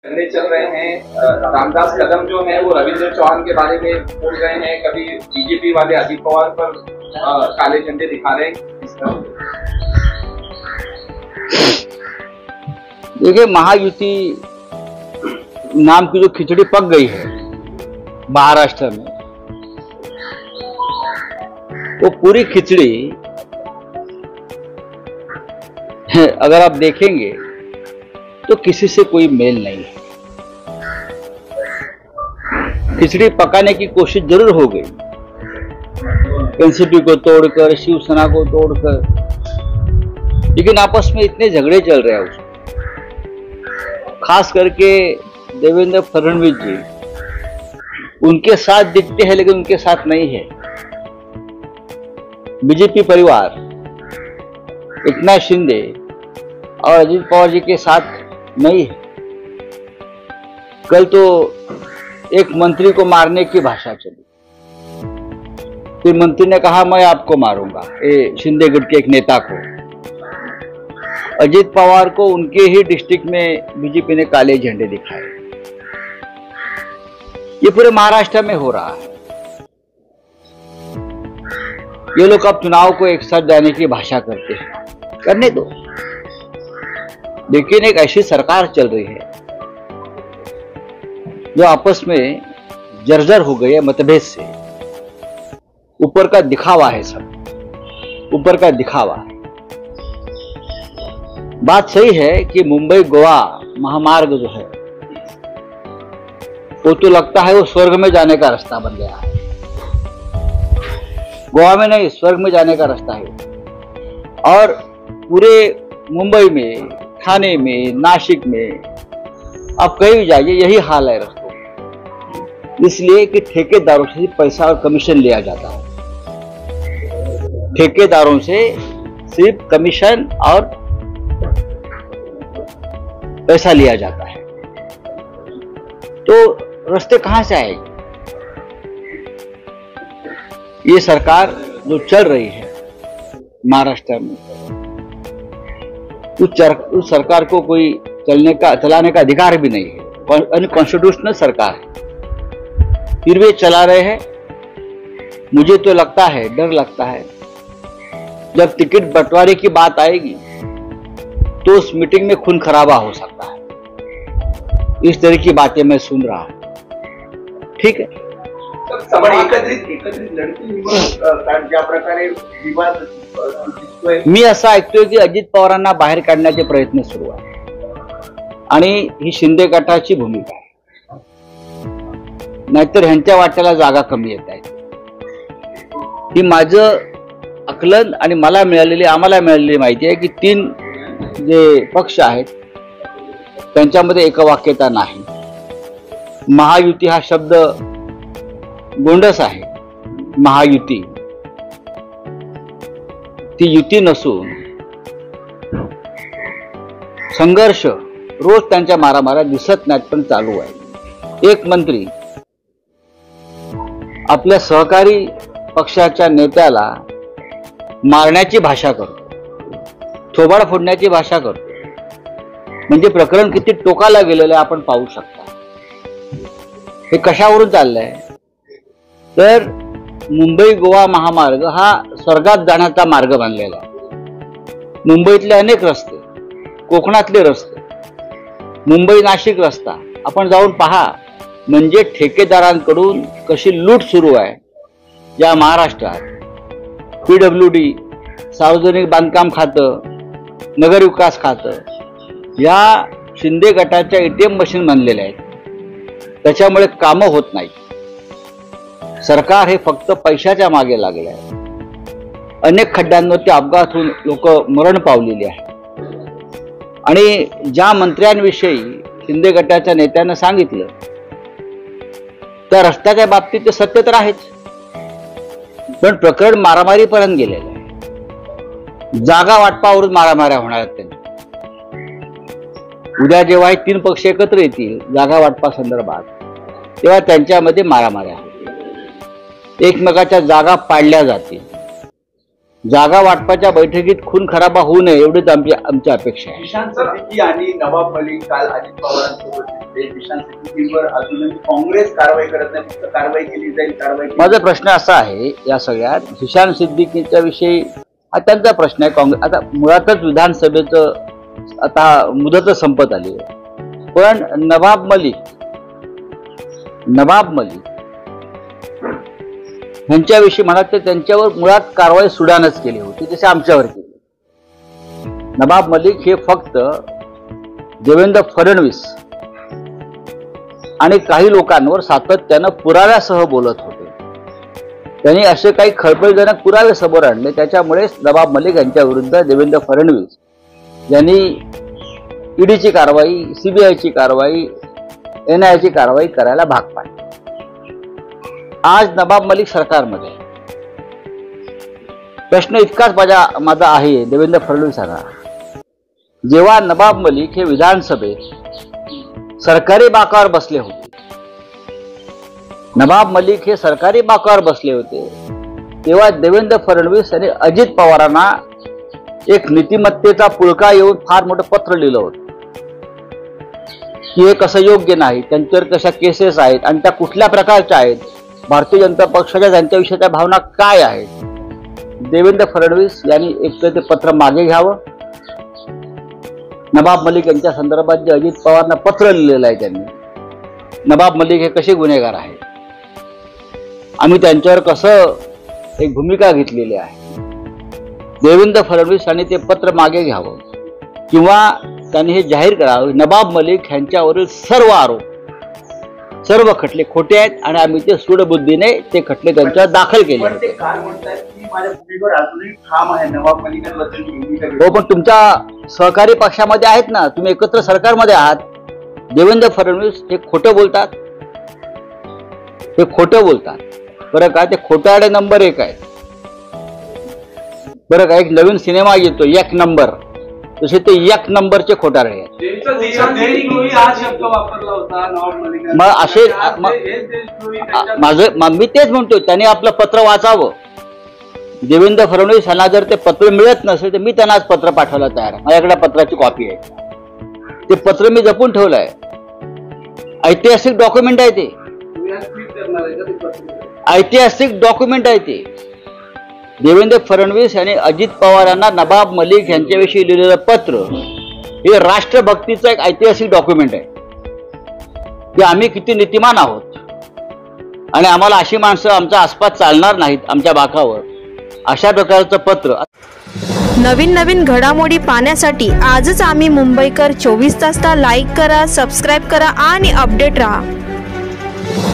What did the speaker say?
झगड़े चल रहे हैं। रामदास कदम जो है वो रविंद्र चौहान के बारे में बोल रहे हैं, कभी बीजेपी वाले अजित पवार पर काले झंडे दिखा रहे हैं। देखिए, महायुति नाम की जो खिचड़ी पक गई है महाराष्ट्र में, वो पूरी खिचड़ी अगर आप देखेंगे तो किसी से कोई मेल नहीं है। खिचड़ी पकाने की कोशिश जरूर हो गई, एनसीपी को तोड़कर, शिवसेना को तोड़कर, लेकिन आपस में इतने झगड़े चल रहे हैं उसमें। खास करके देवेंद्र फडणवीस जी उनके साथ दिखते हैं लेकिन उनके साथ नहीं है। बीजेपी परिवार एकनाथ शिंदे और अजित पवार जी के साथ नहीं है। कल तो एक मंत्री को मारने की भाषा चली, फिर मंत्री ने कहा मैं आपको मारूंगा, ये शिंदे गढ़ के एक नेता को। अजित पवार को उनके ही डिस्ट्रिक्ट में बीजेपी ने काले झंडे दिखाए। ये पूरे महाराष्ट्र में हो रहा है। ये लोग अब चुनाव को एक साथ जाने की भाषा करते हैं, करने दो। लेकिन एक ऐसी सरकार चल रही है जो आपस में जर्जर हो गई है मतभेद से। ऊपर का दिखावा है, सब ऊपर का दिखावा है। बात सही है कि मुंबई गोवा महामार्ग जो है वो तो लगता है वो स्वर्ग में जाने का रास्ता बन गया है। गोवा में नहीं, स्वर्ग में जाने का रास्ता है। और पूरे मुंबई में, ठाणे में, नासिक में, आप कहीं भी जाइए यही हाल है रास्तों। इसलिए कि ठेकेदारों से पैसा और कमीशन लिया जाता है। ठेकेदारों से सिर्फ कमीशन और पैसा लिया जाता है, तो रास्ते कहां से आएंगे? ये सरकार जो चल रही है महाराष्ट्र में, उस सरकार को कोई चलाने का अधिकार भी नहीं है। अनकॉन्स्टिट्यूशनल सरकार है, फिर वे चला रहे हैं। मुझे तो लगता है, डर लगता है, जब टिकट बंटवारे की बात आएगी तो उस मीटिंग में खून खराबा हो सकता है। इस तरह की बातें मैं सुन रहा हूं। ठीक है, मी असं ऐकतोय की अजित पवारांना बाहेर काढण्याचे प्रयत्न सुरू आहेत आणि ही शिंदे गटाची भूमिका आहे, नाहीतर ह्यांच्या वाट्याला जागा कमी येत आहेत। ही माझं आकलन आणि आम्हाला मिळालेली माहिती आहे की 3 जे पक्ष आहेत त्यांच्यामध्ये एकवाक्यता नाही। महायुती हा शब्द गोंडस आहे। महायुती ती युती नसून संघर्ष रोज त्यांच्या मारामाऱ्या दिसत नाहीत, पण चालू आहे। एक मंत्री आपल्या सहकारी पक्षाच्या नेत्याला मारण्याची भाषा करतो, थोबाड फोडण्याची भाषा करतो, म्हणजे प्रकरण किती टोकाला गेलेलं आपण पाहू शकता। हे कशावरून चाललंय तर मुंबई गोवा महामार्ग हा स्वर्गात जाण्याचा मार्ग बनलेला आहे। मुंबईतले अनेक रस्ते, कोकणातले रस्ते, मुंबई नाशिक रस्ता आपण जाऊन पहा, म्हणजे ठेकेदारांकडून कशी लूट सुरू आहे या महाराष्ट्रात। PWD, सार्वजनिक बांधकाम खातं, नगर विकास खातं या शिंदे गटाच्या ATM मशीन बनलेल्या आहेत, त्याच्यामुळे कामं होत नाही। सरकार हे फक्त पैशाच्या मागे लागले आहे। अनेक खड्ड्यांवरती अपघात होऊन लोक मरण पावलेली आहेत। आणि ज्या मंत्र्यांविषयी शिंदे गटाच्या नेत्यानं सांगितलं त्या रस्त्याच्या बाबतीत ते सत्य तर आहेच, पण प्रकरण मारामारीपर्यंत गेलेलं आहे। जागा वाटपावरून मारामाऱ्या होणार आहेत त्यांच्या। उद्या जेव्हा हे 3 पक्ष एकत्र येतील जागा वाटपा संदर्भात, तेव्हा त्यांच्यामध्ये मारामाऱ्या होतील, एकमेकाच्या जागा पाडल्या जातील। जागा वाटपाच्या बैठकीत खून खराबा होऊ नये एवढीच आमची अपेक्षा आहे. किशन सिद्दीकी आणि नवाब मलिक काल अजित पवारांसोबत दिसले. किशन सिद्दीकीवर अजूनही काँग्रेस कारवाई करत नाही, फक्त कारवाई केली जाईल. माझा प्रश्न असा आहे या सगळ्यात, किशन सिद्दीकीच्या विषयी हा त्यांचा प्रश्न आहे. काँग्रेस आता मुळातच विधानसभेचं आता मुदतच संपत आली आहे, पण नवाब मलिक यांच्याविषयी म्हणा तर त्यांच्यावर मुळात कारवाई सुडानच केली होती, जसे आमच्यावर केली. नवाब मलिक हे फक्त देवेंद्र फडणवीस आणि काही लोकांवर सातत्यानं पुराव्यासह बोलत होते. त्यांनी असे काही खळबळजनक पुरावे समोर आणले, त्याच्यामुळेच नवाब मलिक यांच्या विरुद्ध देवेंद्र फडणवीस यांनी ईडीची कारवाई, सीबीआयची कारवाई, NIAची कारवाई करायला भाग पाडले. आज नवाब मलिक सरकारमध्ये प्रश्न इतकाच माझा आहे देवेंद्र फडणवीसांना, जेव्हा नवाब मलिक हे विधानसभेत सरकारी बाकावर बसले होते, तेव्हा देवेंद्र फडणवीस यांनी अजित पवारांना एक नीतिमत्तेचा पुळका येऊन फार मोठं पत्र लिहिलं होतं की हे कसं योग्य नाही, त्यांच्यावर कशा केसेस आहेत आणि त्या कुठल्या प्रकारच्या आहेत, भारतीय जनता पक्षाच्या त्यांच्याविषयीच्या भावना काय आहेत. देवेंद्र फडणवीस यांनी एक ते पत्र मागे घ्यावं. नवाब मलिक यांच्या संदर्भात जे अजित पवारांना पत्र लिहिलेलं आहे त्यांनी, नवाब मलिक हे कसे गुन्हेगार आहेत, आम्ही त्यांच्यावर कसं एक भूमिका घेतलेली आहे, देवेंद्र फडणवीस यांनी ते पत्र मागे घ्यावं किंवा त्यांनी हे जाहीर करावं नवाब मलिक यांच्यावरील सर्व आरोप, सर्व खटले खोटे आहेत आणि आम्ही ते सूडबुद्धीने ते खटले त्यांच्यावर दाखल केले. हो, पण तुमच्या सहकारी पक्षामध्ये आहेत ना, तुम्ही एकत्र सरकारमध्ये आहात. देवेंद्र फडणवीस हे खोटं बोलतात, बरं का, ते खोटारडे नंबर 1 आहे बरं का. एक नवीन सिनेमा येतो एक नंबर, तसे ते 1 नंबरचे खोटारडे आहेत. मग असे मी तेच म्हणतो, त्यांनी आपलं पत्र वाचावं. देवेंद्र फडणवीस यांना जर ते पत्र मिळत नसेल तर मी त्यांना आज पत्र पाठवायला तयार आहे. माझ्याकडे पत्राची कॉपी आहे, ते पत्र मी जपून ठेवलं आहे. ऐतिहासिक डॉक्युमेंट आहे ते, ऐतिहासिक डॉक्युमेंट आहे ते. देवेंद्र फडणवीस यांनी अजित पवार यांना नवाब मलिक यांच्याविषयी लिहिलेलं पत्र हे राष्ट्रभक्तीचं एक ऐतिहासिक डॉक्युमेंट आहे की आम्ही किती नीतिमान आहोत आणि आम्हाला अशी माणसं आमच्या आसपास चालणार नाहीत आमच्या बाकावर, अशा प्रकारचं पत्र. नवीन घडामोडी पाहण्यासाठी आजच आम्ही मुंबईकर 24 तासला लाईक करा, सबस्क्राईब करा आणि अपडेट रहा.